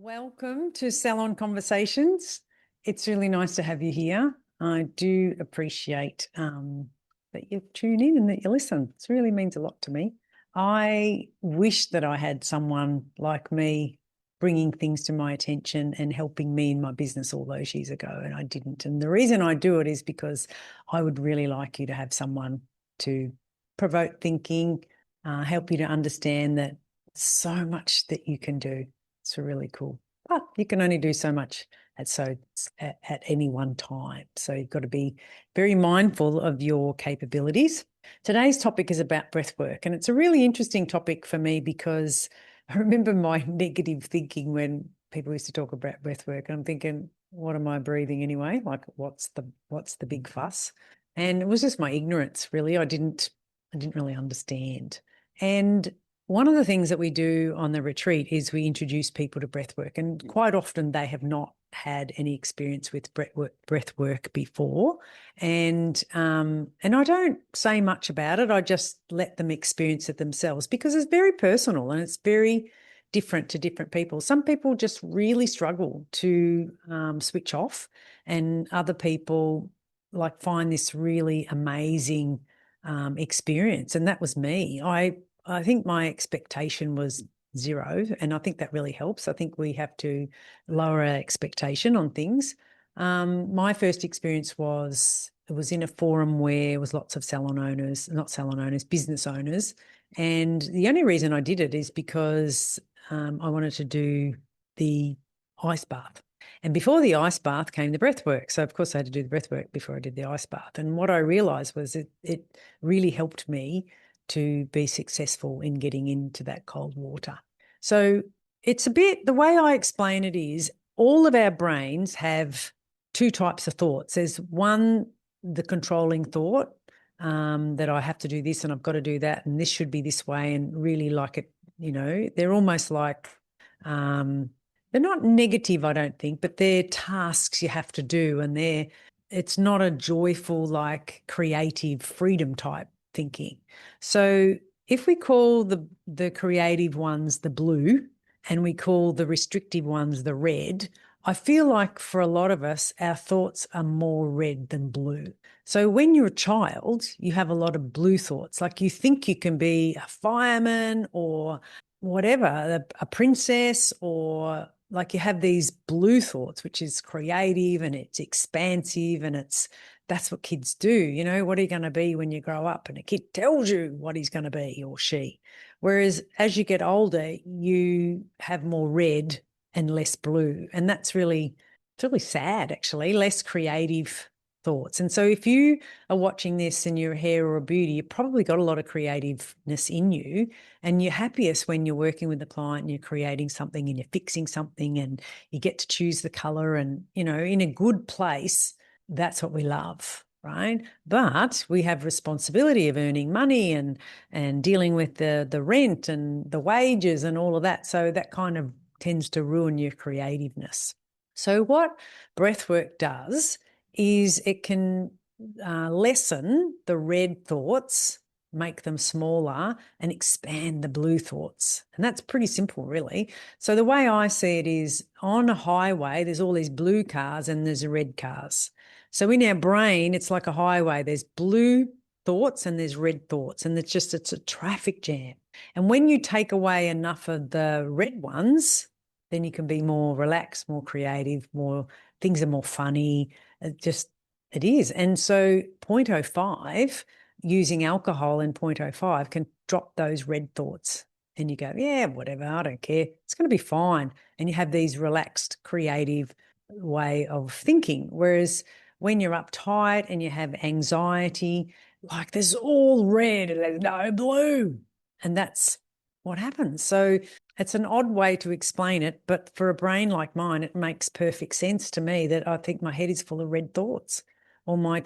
Welcome to Salon Conversations. It's really nice to have you here. I do appreciate that you tune in and that you listen. It really means a lot to me. I wish that I had someone like me bringing things to my attention and helping me in my business all those years ago, and I didn't. And the reason I do it is because I would really like you to have someone to provoke thinking, help you to understand that so much that you can do. It's really cool. But you can only do so much at any one time. So you've got to be very mindful of your capabilities. Today's topic is about breath work, and it's a really interesting topic for me because I remember my negative thinking when people used to talk about breath work, and I'm thinking, what am I breathing anyway? Like, what's the big fuss? And it was just my ignorance, really. I didn't really understand. And one of the things that we do on the retreat is we introduce people to breathwork, and quite often they have not had any experience with breathwork before, and I don't say much about it. I just let them experience it themselves because it's very personal and it's very different to different people. Some people just really struggle to switch off, and other people like find this really amazing experience, and that was me. I think my expectation was zero, and I think that really helps. I think we have to lower our expectation on things. My first experience was it was in a forum where there was lots of business owners, and the only reason I did it is because I wanted to do the ice bath. And before the ice bath came the breath work. So, of course, I had to do the breath work before I did the ice bath. And what I realised was it really helped me to be successful in getting into that cold water. So it's the way I explain it is all of our brains have two types of thoughts. There's one, the controlling thought, that I have to do this and I've got to do that and this should be this way, and really like it, they're almost like, they're not negative, I don't think, but they're tasks you have to do, and it's not a joyful, like creative freedom type thinking. So if we call the creative ones the blue and we call the restrictive ones the red, I feel like for a lot of us, our thoughts are more red than blue. So when you're a child, you have a lot of blue thoughts. Like you think you can be a fireman or whatever, a princess, or like you have these blue thoughts, which is creative and it's expansive, and that's what kids do. What are you going to be when you grow up? And a kid tells you what he's going to be, or she. Whereas as you get older, you have more red and less blue. And it's really sad, actually, less creative thoughts. And so if you are watching this and you're a hair or a beauty, you've probably got a lot of creativeness in you, and you're happiest when you're working with a client and you're creating something and you're fixing something and you get to choose the color, and, in a good place. That's what we love, right? But we have responsibility of earning money and dealing with the rent and the wages and all of that. So that kind of tends to ruin your creativeness. So what breathwork does is it can lessen the red thoughts, make them smaller, and expand the blue thoughts. And that's pretty simple, really. So the way I see it is, on a highway, there's all these blue cars and there's red cars. So in our brain, it's like a highway. There's blue thoughts and there's red thoughts, and it's a traffic jam. And when you take away enough of the red ones, then you can be more relaxed, more creative, things are more funny. It is. And so 0.05, using alcohol in 0.05 can drop those red thoughts. And you go, yeah, whatever, I don't care. It's going to be fine. And you have these relaxed, creative way of thinking. Whereas when you're uptight and you have anxiety, like there's all red and there's no blue. And that's what happens. So it's an odd way to explain it, but for a brain like mine, it makes perfect sense to me that I think my head is full of red thoughts, or my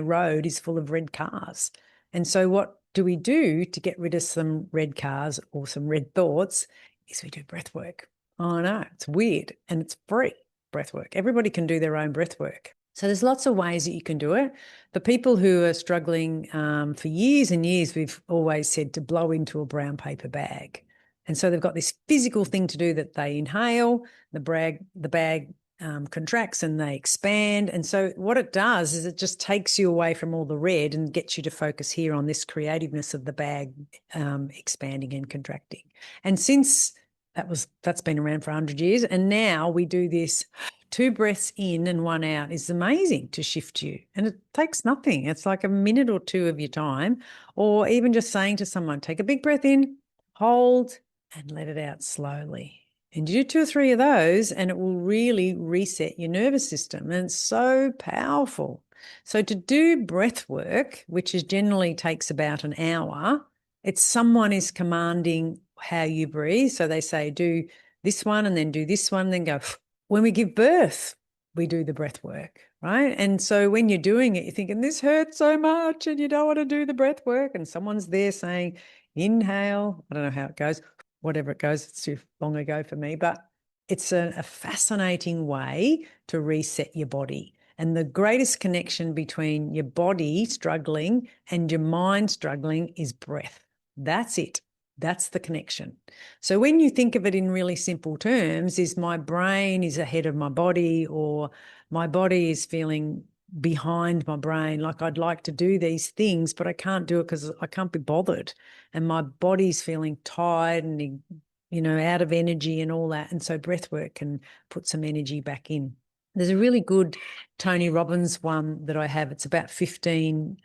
road is full of red cars. And so what do we do to get rid of some red cars or some red thoughts is we do breath work. I know, it's weird, and it's free, breath work. Everybody can do their own breath work. So there's lots of ways that you can do it. For people who are struggling for years and years, we've always said to blow into a brown paper bag. And so they've got this physical thing to do that they inhale, the bag contracts and they expand. And so what it does is it just takes you away from all the red and gets you to focus here on this creativeness of the bag expanding and contracting. And since that's been around for 100 years, and now we do this 2 breaths in and 1 out is amazing to shift you. And it takes nothing. It's like a minute or 2 of your time, or even just saying to someone, take a big breath in, hold, and let it out slowly. And you do 2 or 3 of those and it will really reset your nervous system. And it's so powerful. So to do breath work, which generally takes about an hour, it's someone is commanding how you breathe. So they say, do this one and then do this one, then go. When we give birth, we do the breath work, right? And so when you're doing it, you're thinking, this hurts so much and you don't want to do the breath work. And someone's there saying, inhale. I don't know how it goes, whatever it goes. It's too long ago for me, but it's a fascinating way to reset your body. And the greatest connection between your body struggling and your mind struggling is breath. That's it. That's the connection. So when you think of it in really simple terms, is my brain is ahead of my body, or my body is feeling behind my brain. Like I'd like to do these things, but I can't do it because I can't be bothered. And my body's feeling tired and, out of energy and all that. And so breath work can put some energy back in. There's a really good Tony Robbins one that I have. It's about 15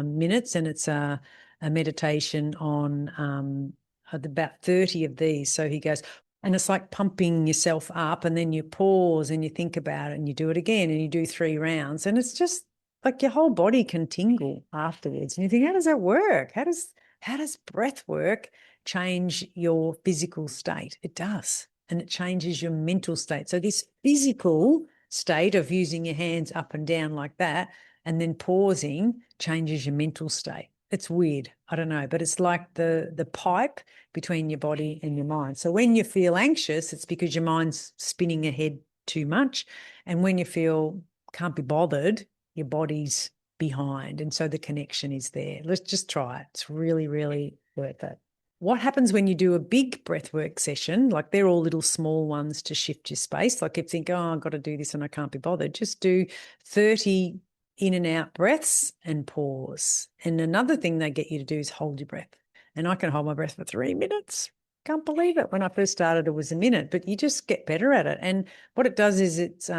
minutes, and it's a meditation on about 30 of these. So he goes, and it's like pumping yourself up, and then you pause and you think about it and you do it again and you do 3 rounds. And it's just like your whole body can tingle afterwards. And you think, how does that work? How does breath work change your physical state? It does. And it changes your mental state. So this physical state of using your hands up and down like that and then pausing changes your mental state. It's weird. I don't know, but it's like the pipe between your body and your mind. So when you feel anxious, it's because your mind's spinning ahead too much. And when you feel can't be bothered, your body's behind. And so the connection is there. Let's just try it. It's really, really worth it. What happens when you do a big breathwork session, like they're all little small ones to shift your space. Like if you think, oh, I've got to do this and I can't be bothered, just do 30 in and out breaths and pause. And another thing they get you to do is hold your breath. And I can hold my breath for 3 minutes. Can't believe it. When I first started, it was a minute, but you just get better at it. And what it does is it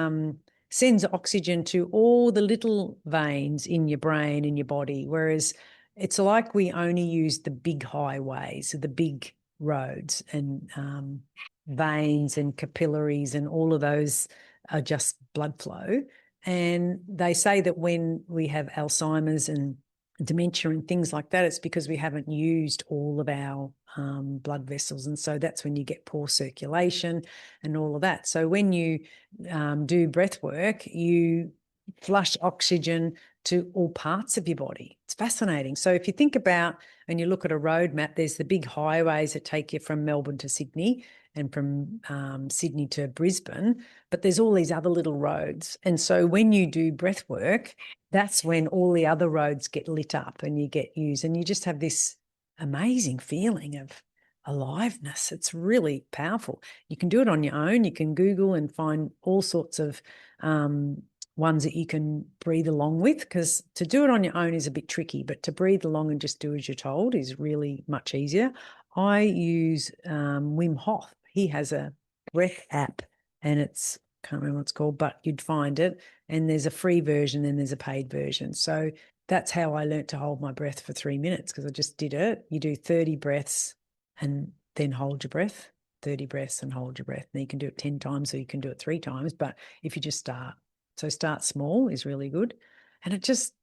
sends oxygen to all the little veins in your brain and your body, whereas it's like we only use the big highways, the big roads, and veins and capillaries and all of those are just blood flow. And they say that when we have Alzheimer's and dementia and things like that, it's because we haven't used all of our blood vessels. And so that's when you get poor circulation and all of that. So when you do breath work, you flush oxygen to all parts of your body. It's fascinating. So if you think about, when you look at a road map, there's the big highways that take you from Melbourne to Sydney and from Sydney to Brisbane, but there's all these other little roads. And so when you do breath work, that's when all the other roads get lit up and you get used, and you just have this amazing feeling of aliveness. It's really powerful. You can do it on your own. You can Google and find all sorts of ones that you can breathe along with, because to do it on your own is a bit tricky, but to breathe along and just do as you're told is really much easier. I use Wim Hof. He has a breath app, and it's, can't remember what it's called, but you'd find it. And there's a free version and there's a paid version. So that's how I learnt to hold my breath for 3 minutes, because I just did it. You do 30 breaths and then hold your breath, 30 breaths and hold your breath. Now you can do it 10 times or you can do it 3 times, but if you just start. So start small is really good. And it just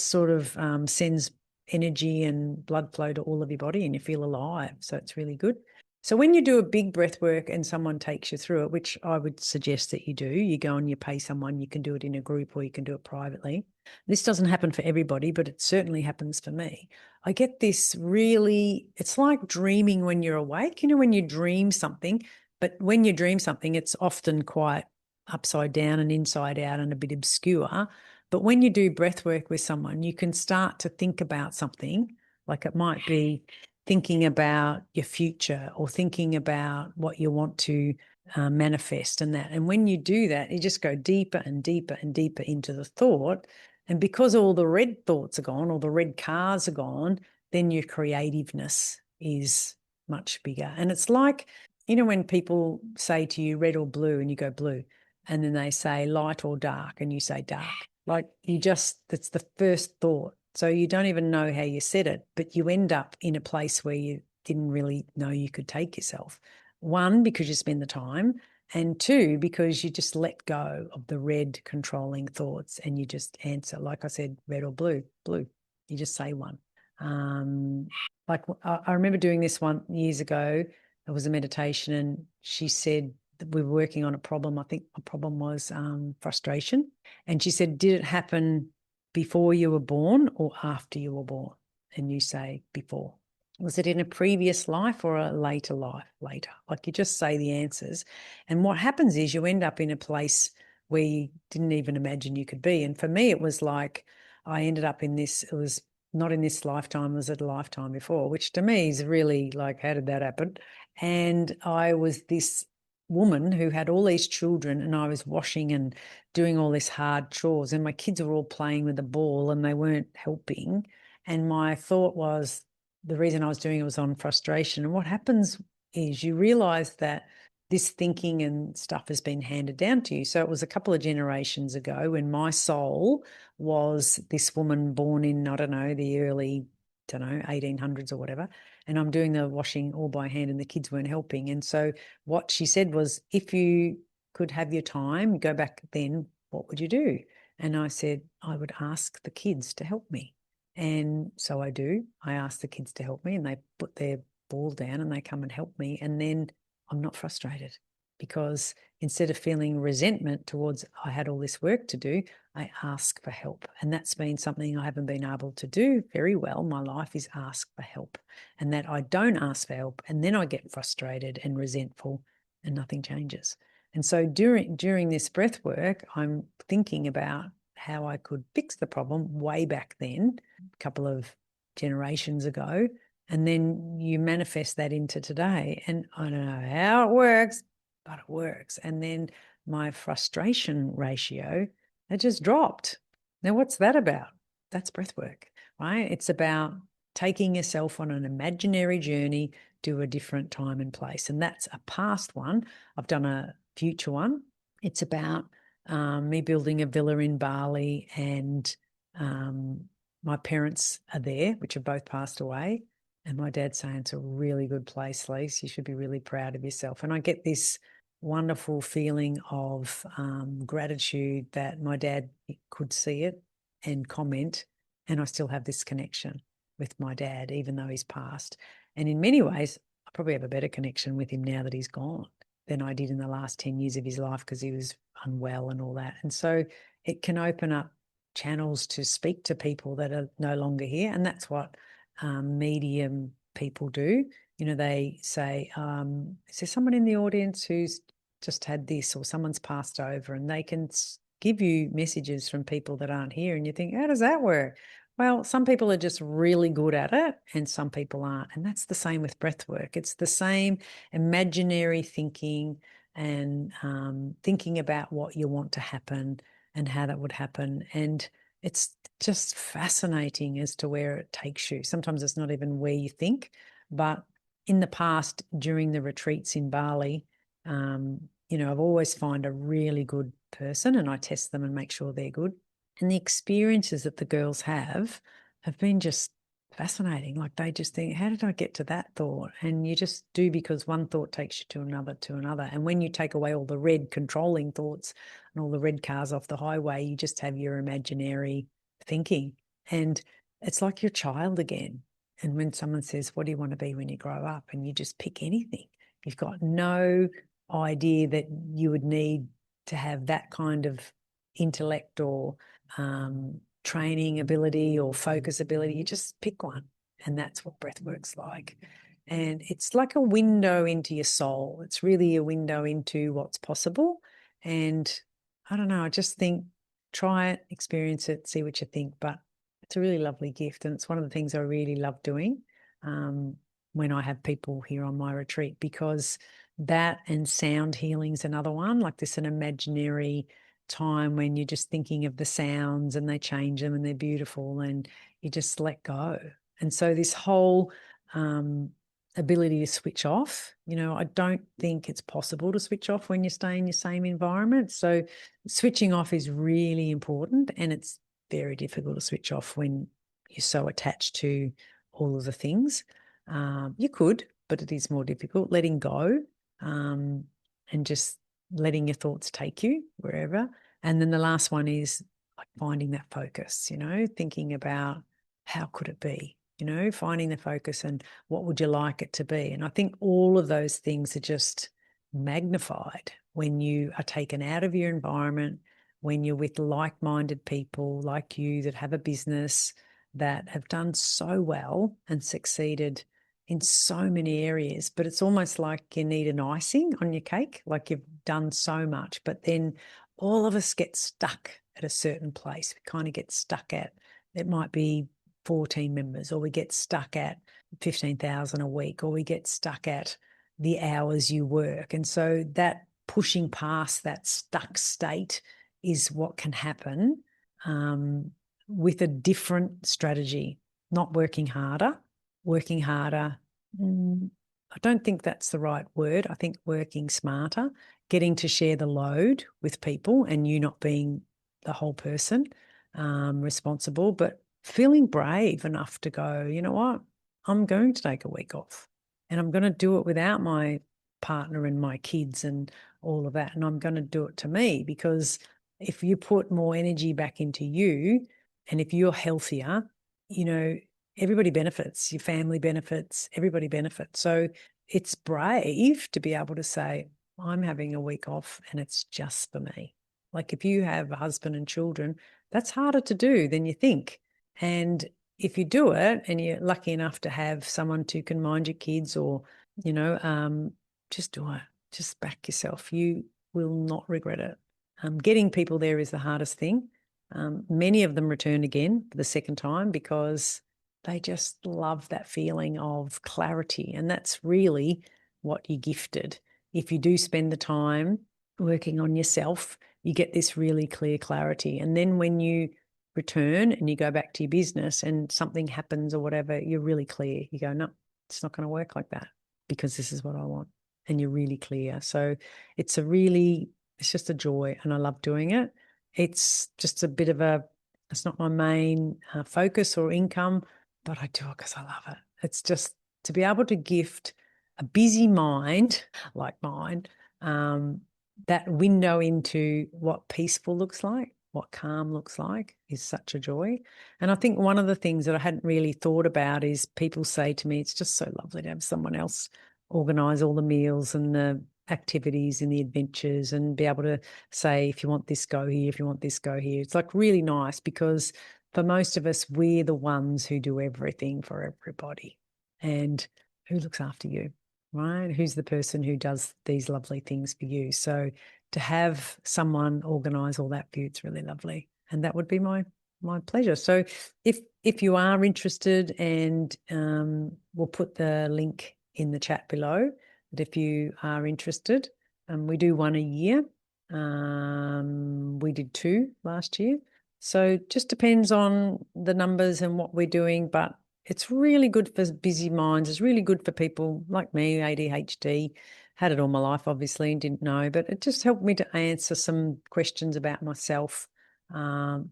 sort of sends energy and blood flow to all of your body and you feel alive. So it's really good. So when you do a big breath work and someone takes you through it, which I would suggest that you do, you go and you pay someone, you can do it in a group or you can do it privately. This doesn't happen for everybody, but it certainly happens for me. I get this really, it's like dreaming when you're awake. You know, when you dream something, but when you dream something, it's often quite upside down and inside out and a bit obscure. But when you do breath work with someone, you can start to think about something. Like it might be thinking about your future or thinking about what you want to manifest and that. And when you do that, you just go deeper and deeper and deeper into the thought. And because all the red thoughts are gone, all the red cars are gone, then your creativeness is much bigger. And it's like, when people say to you red or blue and you go blue, and then they say light or dark and you say dark, like that's the first thought. So you don't even know how you said it, but you end up in a place where you didn't really know you could take yourself. One, because you spend the time, and two, because you just let go of the red controlling thoughts and you just answer, like I said, red or blue, blue. You just say one. Like I remember doing this one years ago. It was a meditation, and she said that we were working on a problem. I think the problem was frustration. And she said, did it happen before you were born or after you were born? And you say before. Was it in a previous life or a later life? Later. Like you just say the answers. And what happens is you end up in a place where you didn't even imagine you could be. And for me, it was like I ended up in this, it was not in this lifetime, it was a lifetime before, which to me is really like, how did that happen? And I was this woman who had all these children, and I was washing and doing all this hard chores, and my kids were all playing with the ball and they weren't helping. And my thought was, the reason I was doing it was on frustration. And what happens is you realize that this thinking and stuff has been handed down to you. So it was a couple of generations ago when my soul was this woman born in, I don't know, the early, 1800s or whatever. And I'm doing the washing all by hand and the kids weren't helping. And so what she said was, if you could have your time, go back then, what would you do? And I said, I would ask the kids to help me. And so I do. I ask the kids to help me and they put their ball down and they come and help me. And then I'm not frustrated, because instead of feeling resentment towards I had all this work to do, I ask for help. And that's been something I haven't been able to do very well. My life is ask for help, and that I don't ask for help. And then I get frustrated and resentful and nothing changes. And so during this breath work, I'm thinking about how I could fix the problem way back then, a couple of generations ago, and then you manifest that into today. And I don't know how it works, but it works. And then my frustration ratio, it just dropped. Now, what's that about? That's breath work, right? It's about taking yourself on an imaginary journey to a different time and place. And that's a past one. I've done a future one. It's about me building a villa in Bali, and my parents are there, which have both passed away. And my dad's saying, it's a really good place, Lise. You should be really proud of yourself. And I get this wonderful feeling of gratitude that my dad could see it and comment, and I still have this connection with my dad, even though he's passed. And in many ways, I probably have a better connection with him now that he's gone than I did in the last 10 years of his life, because he was unwell and all that. And so it can open up channels to speak to people that are no longer here. And that's what medium people do. They say, is there someone in the audience who's just had this, or someone's passed over, and they can give you messages from people that aren't here. And you think, how does that work? Well, some people are just really good at it and some people aren't. And that's the same with breath work. It's the same imaginary thinking and thinking about what you want to happen and how that would happen. And it's just fascinating as to where it takes you. Sometimes it's not even where you think, but in the past, during the retreats in Bali, I've always find a really good person and I test them and make sure they're good. And the experiences that the girls have been just fascinating. Like they just think, how did I get to that thought? And you just do, because one thought takes you to another, to another. And when you take away all the red controlling thoughts and all the red cars off the highway, you just have your imaginary thinking. And it's like your child again. And when someone says, what do you want to be when you grow up? And you just pick anything. You've got no idea that you would need to have that kind of intellect or training ability or focus ability. You just pick one, and that's what breathwork's like. And it's like a window into your soul. It's really a window into what's possible. And I don't know, I just think try it, experience it, see what you think. But it's a really lovely gift, and it's one of the things I really love doing. when I have people here on my retreat, because that and sound healing is another one, like this, an imaginary time when you're just thinking of the sounds and they change them and they're beautiful and you just let go. And so this whole ability to switch off, I don't think it's possible to switch off when you stay in your same environment. So switching off is really important, and it's very difficult to switch off when you're so attached to all of the things. You could, but it is more difficult. Letting go and just letting your thoughts take you wherever. And then the last one is like finding that focus, thinking about how could it be, finding the focus and what would you like it to be. And I think all of those things are just magnified when you are taken out of your environment, when you're with like-minded people like you that have a business, that have done so well and succeeded in so many areas, but it's almost like you need an icing on your cake, like you've done so much, but then all of us get stuck at a certain place. We kind of get stuck at, it might be 14 members, or we get stuck at 15,000 a week, or we get stuck at the hours you work. And so that pushing past that stuck state is what can happen with a different strategy, not working harder. Working harder, I don't think that's the right word. I think working smarter, getting to share the load with people and you not being the whole person responsible, but feeling brave enough to go, you know what, I'm going to take a week off and I'm going to do it without my partner and my kids and all of that. And I'm going to do it to me, because if you put more energy back into you and if you're healthier, everybody benefits, your family benefits, everybody benefits. So it's brave to be able to say, I'm having a week off and it's just for me. Like if you have a husband and children, that's harder to do than you think. And if you do it and you're lucky enough to have someone who can mind your kids, or, just do it. Just back yourself. You will not regret it. Getting people there is the hardest thing. Many of them return again for the second time because they just love that feeling of clarity. And that's really what you're gifted. If you do spend the time working on yourself, you get this really clear clarity. And then when you return and you go back to your business and something happens or whatever, you're really clear. You go, no, it's not going to work like that because this is what I want. And you're really clear. So it's just a joy, and I love doing it. It's just a bit of it's not my main focus or income, but I do it because I love it. It's just to be able to gift a busy mind like mine, that window into what peaceful looks like, what calm looks like, is such a joy. And I think one of the things that I hadn't really thought about is people say to me, it's just so lovely to have someone else organise all the meals and the activities and the adventures and be able to say, if you want this, go here, if you want this, go here. It's like really nice, because for most of us, we're the ones who do everything for everybody. And who looks after you, right? Who's the person who does these lovely things for you? So to have someone organise all that for you, it's really lovely. And that would be my pleasure. So if you are interested, and we'll put the link in the chat below, that if you are interested, we do one a year. We did 2 last year. So it just depends on the numbers and what we're doing, but it's really good for busy minds. It's really good for people like me, ADHD, had it all my life, obviously, and didn't know, but it just helped me to answer some questions about myself, and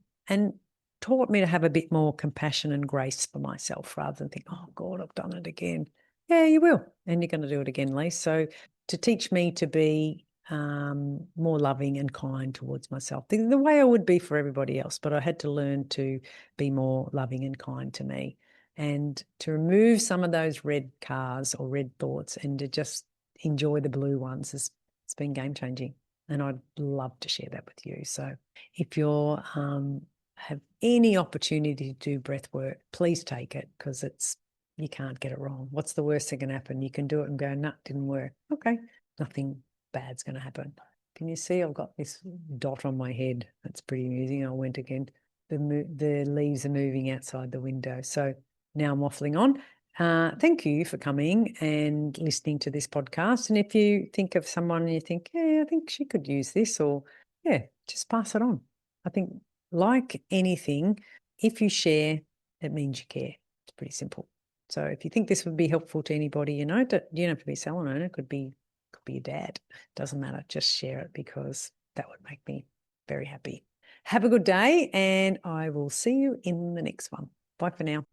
taught me to have a bit more compassion and grace for myself, rather than think, oh God, I've done it again. Yeah, you will. And you're going to do it again, Lise. So to teach me to be more loving and kind towards myself, the way I would be for everybody else, but I had to learn to be more loving and kind to me, and to remove some of those red cars or red thoughts and to just enjoy the blue ones. It's been game-changing, and I'd love to share that with you. So if you're have any opportunity to do breath work, please take it, because you can't get it wrong. What's the worst that can happen? You can do it and go, no, didn't work. Okay, nothing bad's going to happen. Can you see I've got this dot on my head? That's pretty amusing. I went again. The leaves are moving outside the window. So now I'm waffling on. Thank you for coming and listening to this podcast. And if you think of someone and you think, yeah, I think she could use this, or yeah, just pass it on. I think, like anything, if you share, it means you care. It's pretty simple. So if you think this would be helpful to anybody, you don't have to be a salon owner. It could be your dad. Doesn't matter. Just share it, because that would make me very happy. Have a good day, and I will see you in the next one. Bye for now.